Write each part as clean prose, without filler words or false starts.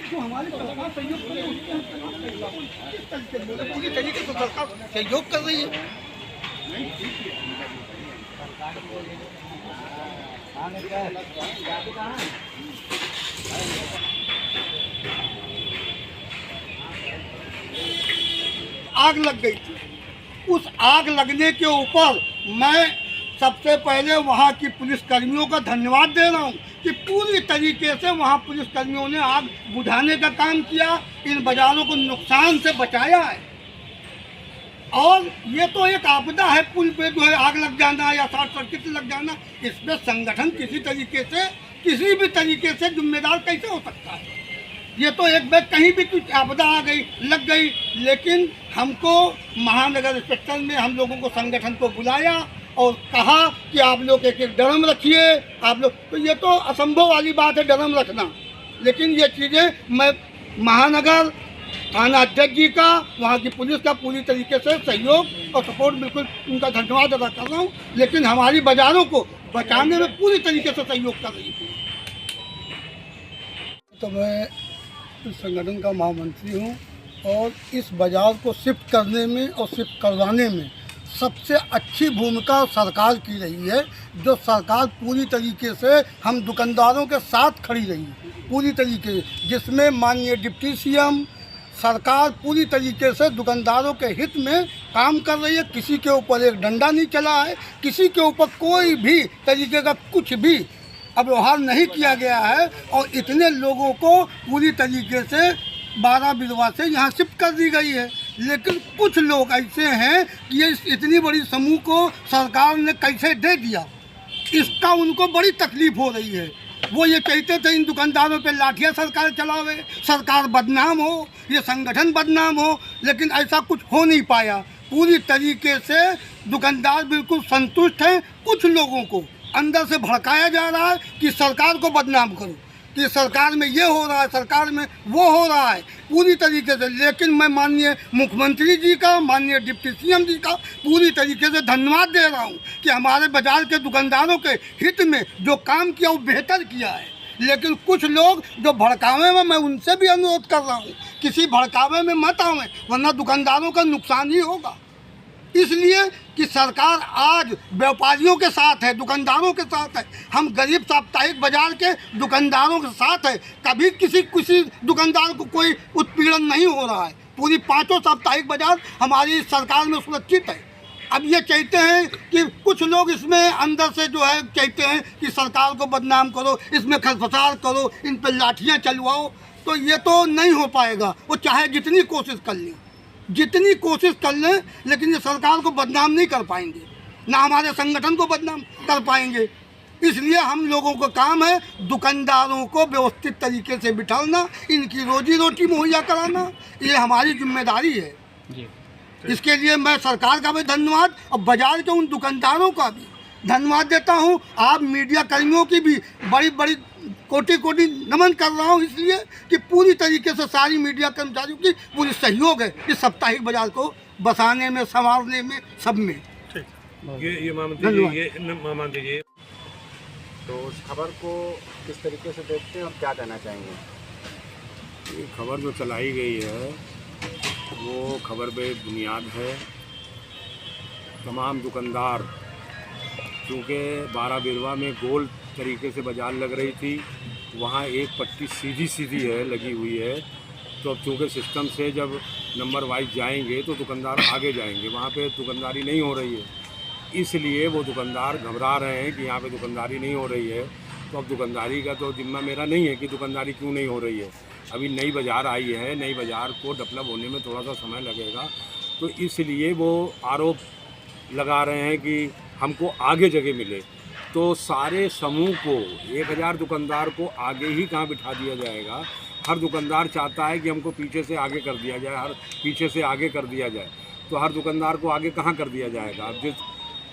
जो हमारी सरकार सहयोग कर रही है पूरी तरीके से सरकार सहयोग कर रही है। आग लग गई थी, उस आग लगने के ऊपर मैं सबसे पहले वहाँ की पुलिसकर्मियों का धन्यवाद दे रहा हूँ कि पूरी तरीके से वहाँ पुलिसकर्मियों ने आग बुझाने का काम किया, इन बाज़ारों को नुकसान से बचाया है। और ये तो एक आपदा है, पुल पे जो है आग लग जाना या शॉर्ट सर्किट लग जाना, इसमें संगठन किसी तरीके से किसी भी तरीके से जिम्मेदार कैसे हो सकता है? ये तो एक बार कहीं भी कुछ आपदा आ गई लग गई, लेकिन हमको महानगर इंस्पेक्टर में हम लोगों को संगठन को बुलाया और कहा कि आप लोग एक एक ड्रम रखिए, आप लोग, तो ये तो असंभव वाली बात है ड्रम रखना, लेकिन ये चीज़ें मैं महानगर थाना अध्यक्ष जी का, वहाँ की पुलिस का पूरी तरीके से सहयोग और सपोर्ट, बिल्कुल उनका धन्यवाद अदा कर रहा हूँ। लेकिन हमारी बाज़ारों को बचाने में पूरी तरीके से सहयोग कर रही थी। तो मैं इस संगठन का महामंत्री हूँ और इस बाज़ार को शिफ्ट करने में और शिफ्ट करवाने में सबसे अच्छी भूमिका सरकार की रही है। जो सरकार पूरी तरीके से हम दुकानदारों के साथ खड़ी रही पूरी तरीके से, जिसमें माननीय डिप्टी सीएम सरकार पूरी तरीके से दुकानदारों के हित में काम कर रही है। किसी के ऊपर एक डंडा नहीं चला है, किसी के ऊपर कोई भी तरीके का कुछ भी अव्यवहार नहीं किया गया है और इतने लोगों को पूरी तरीके से 12 बिरवा से यहाँ शिफ्ट कर दी गई है। लेकिन कुछ लोग ऐसे हैं कि ये इतनी बड़ी समूह को सरकार ने कैसे दे दिया, इसका उनको बड़ी तकलीफ हो रही है। वो ये कहते थे इन दुकानदारों पे लाठियाँ सरकार चलावे, सरकार बदनाम हो, ये संगठन बदनाम हो, लेकिन ऐसा कुछ हो नहीं पाया। पूरी तरीके से दुकानदार बिल्कुल संतुष्ट हैं। कुछ लोगों को अंदर से भड़काया जा रहा है कि सरकार को बदनाम करो, कि सरकार में ये हो रहा है, सरकार में वो हो रहा है, पूरी तरीके से। लेकिन मैं माननीय मुख्यमंत्री जी का, माननीय डिप्टी सीएम जी का पूरी तरीके से धन्यवाद दे रहा हूँ कि हमारे बाज़ार के दुकानदारों के हित में जो काम किया वो बेहतर किया है। लेकिन कुछ लोग जो भड़कावे में, मैं उनसे भी अनुरोध कर रहा हूँ किसी भड़कावे में मत आवें, वरना दुकानदारों का नुकसान ही होगा। इसलिए कि सरकार आज व्यापारियों के साथ है, दुकानदारों के साथ है। हम गरीब साप्ताहिक बाजार के दुकानदारों के साथ है। कभी किसी दुकानदार को कोई उत्पीड़न नहीं हो रहा है। पूरी 5 साप्ताहिक बाजार हमारी सरकार में सुरक्षित है। अब ये कहते हैं कि कुछ लोग इसमें अंदर से जो है कहते हैं कि सरकार को बदनाम करो, इसमें खरफसार करो, इन पर लाठियाँ चलवाओ, तो ये तो नहीं हो पाएगा। वो चाहे जितनी कोशिश कर लें, जितनी कोशिश कर लें, लेकिन ये सरकार को बदनाम नहीं कर पाएंगे, ना हमारे संगठन को बदनाम कर पाएंगे। इसलिए हम लोगों का काम है दुकानदारों को व्यवस्थित तरीके से बिठाना, इनकी रोजी रोटी मुहैया कराना, ये हमारी जिम्मेदारी है जी। इसके लिए मैं सरकार का भी धन्यवाद और बाज़ार के उन दुकानदारों का भी धन्यवाद देता हूँ। आप मीडिया कर्मियों की भी बड़ी बड़ी कोटि कोटि नमन कर रहा हूँ, इसलिए कि पूरी तरीके से सारी मीडिया कर्मचारियों की पूरी सहयोग है इस साप्ताहिक बाजार को बसाने में, संवारने में, सब में। ये मामंत्री जी, तो उस खबर को किस तरीके से देखते हैं और क्या कहना चाहेंगे? ये खबर जो चलाई गई है वो खबर पे बुनियाद है। तमाम दुकानदार, क्योंकि 12 बिरवा में गोल तरीके से बाजार लग रही थी, वहाँ एक पट्टी सीधी है लगी हुई है, तो अब चूँकि सिस्टम से जब नंबर वाइज जाएंगे तो दुकानदार आगे जाएंगे, वहाँ पे दुकानदारी नहीं हो रही है। इसलिए वो दुकानदार घबरा रहे हैं कि यहाँ पे दुकानदारी नहीं हो रही है। तो अब दुकानदारी का तो जिम्मा मेरा नहीं है कि दुकानदारी क्यों नहीं हो रही है। अभी नई बाज़ार आई है, नई बाज़ार को डेवलप होने में थोड़ा सा समय लगेगा, तो इसलिए वो आरोप लगा रहे हैं कि हमको आगे जगह मिले। तो सारे समूह को 1000 दुकानदार को आगे ही कहाँ बिठा दिया जाएगा। हर दुकानदार चाहता है कि हमको पीछे से आगे कर दिया जाए, हर पीछे से आगे कर दिया जाए, तो हर दुकानदार को आगे कहाँ कर दिया जाएगा। अब जिस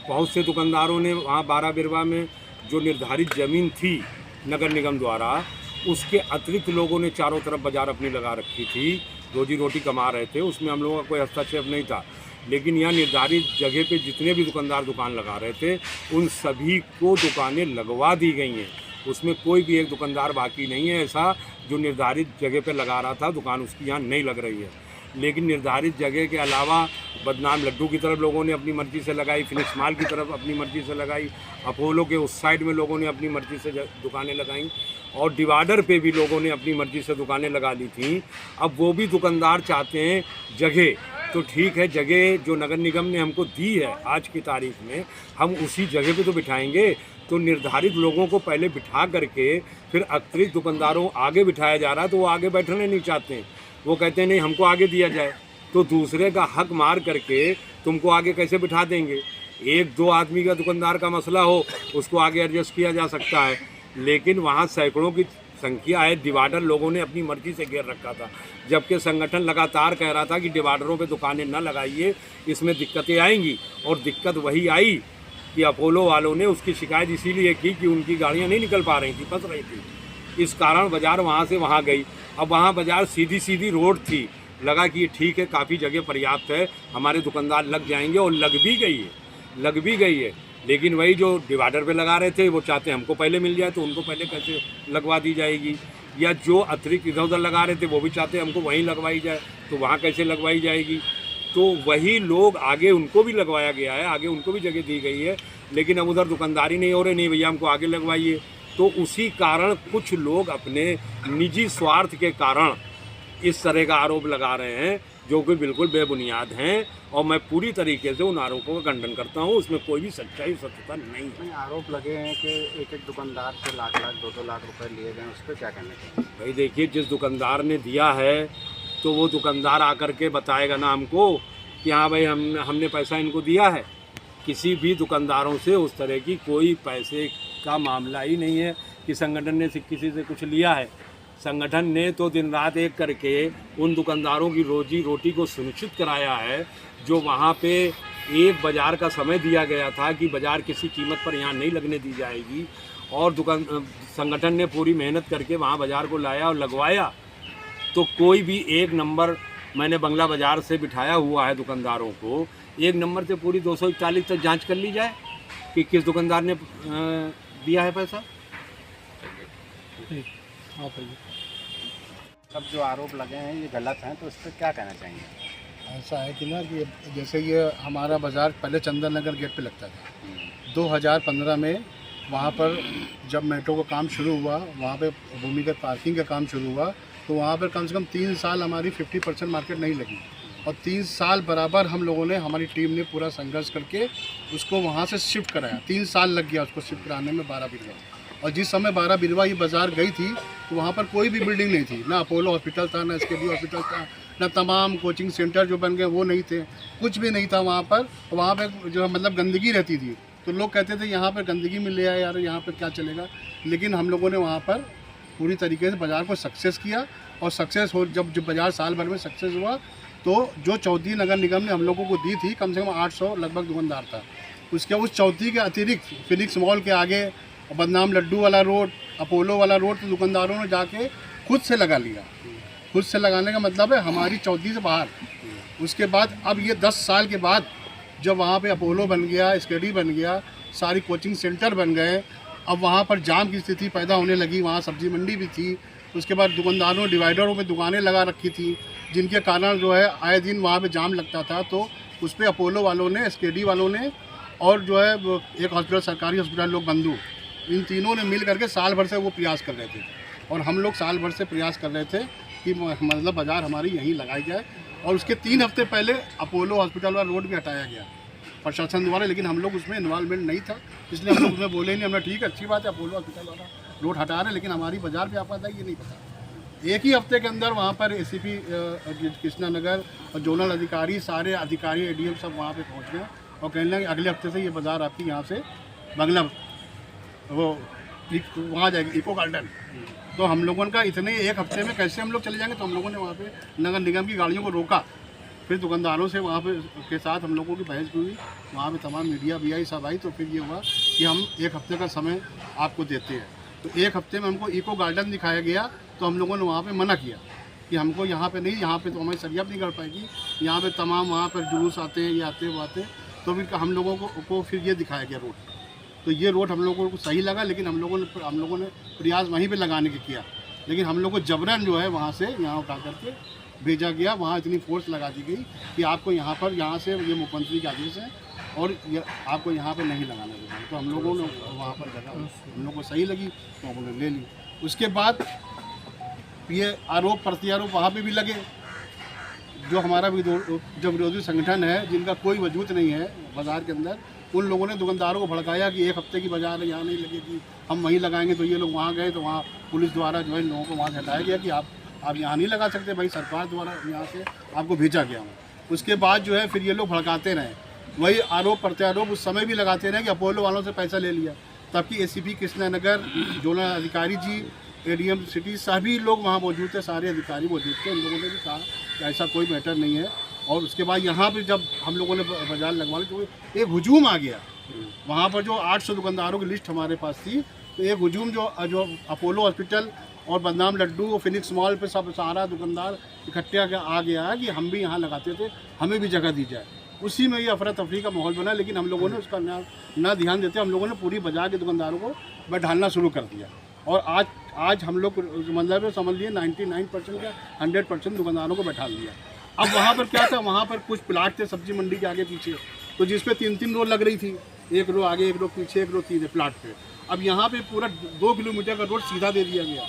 बहुत से दुकानदारों ने वहाँ 12 बिरवा में जो निर्धारित ज़मीन थी नगर निगम द्वारा, उसके अतिरिक्त लोगों ने चारों तरफ बाज़ार अपनी लगा रखी थी, रोजी रोटी कमा रहे थे, उसमें हम लोगों का कोई हस्तक्षेप नहीं था। लेकिन यहाँ निर्धारित जगह पे जितने भी दुकानदार दुकान लगा रहे थे, उन सभी को दुकानें लगवा दी गई हैं। उसमें कोई भी एक दुकानदार बाकी नहीं है ऐसा जो निर्धारित जगह पे लगा रहा था दुकान उसकी यहाँ नहीं लग रही है। लेकिन निर्धारित जगह के अलावा बदनाम लड्डू की तरफ लोगों ने अपनी मर्ज़ी से लगाई, फिनिक्स माल की तरफ अपनी मर्ज़ी से लगाई, अपोलो के उस साइड में लोगों ने अपनी मर्ज़ी से दुकानें लगाईं और डिवाइडर पे भी लोगों ने अपनी मर्ज़ी से दुकानें लगा ली थी। अब वो भी दुकानदार चाहते हैं जगह, तो ठीक है, जगह जो नगर निगम ने हमको दी है आज की तारीख में हम उसी जगह पे तो बिठाएंगे। तो निर्धारित लोगों को पहले बिठा करके फिर अतिरिक्त दुकानदारों आगे बिठाया जा रहा है, तो वो आगे बैठने नहीं चाहते हैं। वो कहते हैं नहीं हमको आगे दिया जाए, तो दूसरे का हक मार करके तुमको आगे कैसे बिठा देंगे। एक दो आदमी का दुकानदार का मसला हो उसको आगे एडजस्ट किया जा सकता है, लेकिन वहाँ सैकड़ों की संख्या है। डिवाइडर लोगों ने अपनी मर्जी से घेर रखा था, जबकि संगठन लगातार कह रहा था कि डिवाइडरों पे दुकानें न लगाइए, इसमें दिक्कतें आएंगी। और दिक्कत वही आई कि अपोलो वालों ने उसकी शिकायत इसीलिए की कि उनकी गाड़ियाँ नहीं निकल पा रही थी, फंस रही थी। इस कारण बाज़ार वहाँ से वहाँ गई। अब वहाँ बाज़ार सीधी सीधी रोड थी, लगा कि ठीक है काफ़ी जगह पर्याप्त है, हमारे दुकानदार लग जाएंगे, और लग भी गई है। लेकिन वही जो डिवाइडर पे लगा रहे थे वो चाहते हमको पहले मिल जाए, तो उनको पहले कैसे लगवा दी जाएगी। या जो अतिरिक्त इधर उधर लगा रहे थे वो भी चाहते हमको वहीं लगवाई जाए, तो वहाँ कैसे लगवाई जाएगी। तो वही लोग आगे उनको भी लगवाया गया है, आगे उनको भी जगह दी गई है, लेकिन अब उधर दुकानदारी नहीं हो रही, नहीं भैया हमको आगे लगवाइए। तो उसी कारण कुछ लोग अपने निजी स्वार्थ के कारण इस तरह का आरोप लगा रहे हैं जो कि बिल्कुल बेबुनियाद हैं, और मैं पूरी तरीके से उन आरोपों का खंडन करता हूं। उसमें कोई भी सच्चाई सत्यता नहीं है। आरोप लगे हैं कि एक एक दुकानदार से लाख लाख 2-2 लाख रुपए लिए गए, उस पर क्या कहना चाहिए? भाई देखिए, जिस दुकानदार ने दिया है तो वो दुकानदार आकर के बताएगा ना हमको कि हाँ भाई हमने पैसा इनको दिया है। किसी भी दुकानदारों से उस तरह की कोई पैसे का मामला ही नहीं है कि संगठन ने किसी से कुछ लिया है। संगठन ने तो दिन रात एक करके उन दुकानदारों की रोजी रोटी को सुनिश्चित कराया है। जो वहाँ पे एक बाज़ार का समय दिया गया था कि बाज़ार किसी कीमत पर यहाँ नहीं लगने दी जाएगी, और संगठन ने पूरी मेहनत करके वहाँ बाज़ार को लाया और लगवाया। तो कोई भी एक नंबर, मैंने बंगला बाज़ार से बिठाया हुआ है दुकानदारों को, एक नंबर से पूरी 241 तक जांच कर ली जाए कि किस दुकानदार ने दिया है पैसा। सब जो आरोप लगे हैं ये गलत हैं, तो इस पर क्या कहना चाहेंगे? ऐसा है कि ना कि जैसे ये हमारा बाज़ार पहले चंदन नगर गेट पे लगता था। 2015 में वहाँ पर जब मेट्रो का काम शुरू हुआ, वहाँ पे भूमिगत पार्किंग का काम शुरू हुआ, तो वहाँ पर कम से कम 3 साल हमारी 50% मार्केट नहीं लगी, और 3 साल बराबर हम लोगों ने, हमारी टीम ने पूरा संघर्ष करके उसको वहाँ से शिफ्ट कराया। 3 साल लग गया उसको शिफ्ट कराने में 12 बिरवा। और जिस समय 12 बिरवा ये बाज़ार गई थी तो वहाँ पर कोई भी बिल्डिंग नहीं थी, ना अपोलो हॉस्पिटल था, ना SKD हॉस्पिटल था, ना तमाम कोचिंग सेंटर जो बन गए वो नहीं थे, कुछ भी नहीं था वहाँ पर। वहाँ पर जो मतलब गंदगी रहती थी, तो लोग कहते थे यहाँ पर गंदगी में ले आए यार, यहाँ पर क्या चलेगा। लेकिन हम लोगों ने वहाँ पर पूरी तरीके से बाज़ार को सक्सेस किया, और सक्सेस हो जब बाज़ार साल भर में सक्सेस हुआ तो जो चौथी नगर निगम ने हम लोगों को दी थी, कम से कम 800 लगभग दुकानदार था। उसके उस चौथी के अतिरिक्त फिनिक्स मॉल के आगे बदनाम लड्डू वाला रोड, अपोलो वाला रोड, तो दुकानदारों ने जाके खुद से लगा लिया। खुद से लगाने का मतलब है हमारी चौथी से बाहर। उसके बाद अब ये 10 साल के बाद जब वहाँ पे अपोलो बन गया, SKD बन गया, सारी कोचिंग सेंटर बन गए, अब वहाँ पर जाम की स्थिति पैदा होने लगी। वहाँ सब्जी मंडी भी थी, उसके बाद दुकानदारों ने डिवाइडरों पे दुकानें लगा रखी थी, जिनके कारण जो है आए दिन वहाँ पे जाम लगता था। तो उस पर अपोलो वालों ने, SKD वालों ने, और जो है एक हॉस्पिटल, सरकारी हॉस्पिटल लोग बंधु, इन तीनों ने मिल करके साल भर से वो प्रयास कर रहे थे, और हम लोग साल भर से प्रयास कर रहे थे कि मतलब बाज़ार हमारी यहीं लगाई जाए। और उसके 3 हफ्ते पहले अपोलो हॉस्पिटल वाला रोड भी हटाया गया प्रशासन द्वारा, लेकिन हम लोग उसमें इन्वॉल्वमेंट नहीं था, इसलिए हम लोग उसमें बोले नहीं। हमने ठीक है, अच्छी बात है, अपोलो हॉस्पिटल वाला रोड हटा रहे हैं, लेकिन हमारी बाज़ार पे आपदा है ये नहीं पता। एक ही हफ्ते के अंदर वहाँ पर ACP कृष्णा नगर और जोनल अधिकारी, सारे अधिकारी ADM सब वहाँ पे पहुँच गए और कहने लगे अगले हफ्ते से ये बाज़ार आपकी यहाँ से बंगला वो वहाँ जाएगी, इको गार्डन। तो हम लोगों का इतने एक हफ्ते में कैसे हम लोग चले जाएंगे, तो हम लोगों ने वहाँ पे नगर निगम की गाड़ियों को रोका। फिर दुकानदारों से वहाँ पे के साथ हम लोगों की बहस हुई, वहाँ पे तमाम मीडिया भी आई, सब आई। तो फिर ये हुआ कि हम 1 हफ्ते का समय आपको देते हैं। तो 1 हफ्ते में हमको इको गार्डन दिखाया गया, तो हम लोगों ने वहाँ पे मना किया कि हमको यहाँ पे नहीं, यहाँ पे तो हमारी सरियाब नहीं कर पाएगी, यहाँ पे तमाम वहाँ पर जुलूस आते हैं, ये आते हैं वो आते हैं। तो फिर हम लोगों को फिर ये दिखाया गया रोड, तो ये रोड हम लोगों को सही लगा, लेकिन हम लोगों ने प्रयास वहीं पे लगाने के किया, लेकिन हम लोग को जबरन जो है वहाँ से यहाँ उठा करके भेजा गया। वहाँ इतनी फोर्स लगा दी गई कि आपको यहाँ से ये मुख्यमंत्री के आदेश है और ये आपको यहाँ पे नहीं लगाना चाहिए। तो हम लोगों ने वहाँ पर जगह हम लोग को सही लगी तो हम लोगों ने ले ली। उसके बाद ये आरोप प्रत्यारोप वहाँ पे भी लगे। जो हमारा जो विरोधी संगठन है जिनका कोई वजूद नहीं है बाज़ार के अंदर, उन लोगों ने दुकानदारों को भड़काया कि एक हफ्ते की बाज़ार है, यहाँ नहीं लगेगी, हम वहीं लगाएंगे। तो ये लोग वहाँ गए तो वहाँ पुलिस द्वारा जो है लोगों को वहाँ से हटाया गया कि आप यहाँ नहीं लगा सकते भाई, सरकार द्वारा यहाँ से आपको भेजा गया हूँ। उसके बाद जो है फिर ये लोग भड़काते रहे, वही आरोप प्रत्यारोप उस समय भी लगाते रहे कि अपोलो वालों से पैसा ले लिया। तब की ACP कृष्णनगर जोनल अधिकारी जी, ADM सिटी सभी लोग वहाँ मौजूद थे, सारे अधिकारी मौजूद थे। उन लोगों ने भी कहा कि ऐसा कोई मैटर नहीं है। और उसके बाद यहाँ पे जब हम लोगों ने बाजार लगवा ली तो एक हुजूम आ गया। वहाँ पर जो 800 दुकानदारों की लिस्ट हमारे पास थी, तो एक हुजूम जो अपोलो हॉस्पिटल और बदनाम लड्डू और फिनिक्स मॉल पे सब सारा दुकानदार इकट्ठे आ गया है कि हम भी यहाँ लगाते थे, हमें भी जगह दी जाए। उसी में ये अफरा तफरी का माहौल बना, लेकिन हम लोगों ने उसका ना ध्यान देते हम लोगों ने पूरी बाजार के दुकानदारों को बैठाना शुरू कर दिया। और आज हम लोग मतलब समझ लिए 99% या 100% दुकानदारों को बैठा लिया। अब वहाँ पर क्या था, वहाँ पर कुछ प्लाट थे सब्जी मंडी के आगे पीछे, तो जिस पे 3-3 रो लग रही थी, एक रो आगे एक रो पीछे, एक रो 3 प्लाट पे। अब यहाँ पे पूरा 2 किलोमीटर का रोड सीधा दे दिया गया।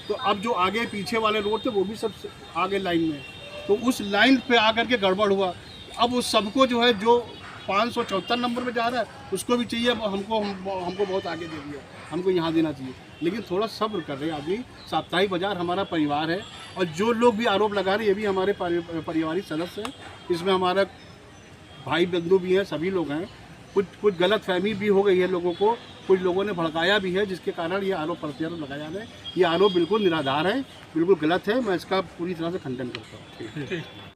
तो अब जो आगे पीछे वाले रोड थे वो भी सब आगे लाइन में, तो उस लाइन पे आकर के गड़बड़ हुआ। अब उस सबको जो है जो 574 नंबर में जा रहा है उसको भी चाहिए, हमको बहुत आगे दे दिया, हमको यहाँ देना चाहिए। लेकिन थोड़ा सब्र कर रहे आदमी। साप्ताहिक बाजार हमारा परिवार है, और जो लोग भी आरोप लगा रहे हैं ये भी हमारे पारिवारिक सदस्य हैं। इसमें हमारा भाई बंधु भी हैं, सभी लोग हैं। कुछ गलत फहमी भी हो गई है लोगों को, कुछ लोगों ने भड़काया भी है, जिसके कारण ये आरोप प्रत्यारोप लगाए जा रहे हैं। ये आरोप बिल्कुल निराधार है, बिल्कुल गलत है। मैं इसका पूरी तरह से खंडन करता हूँ।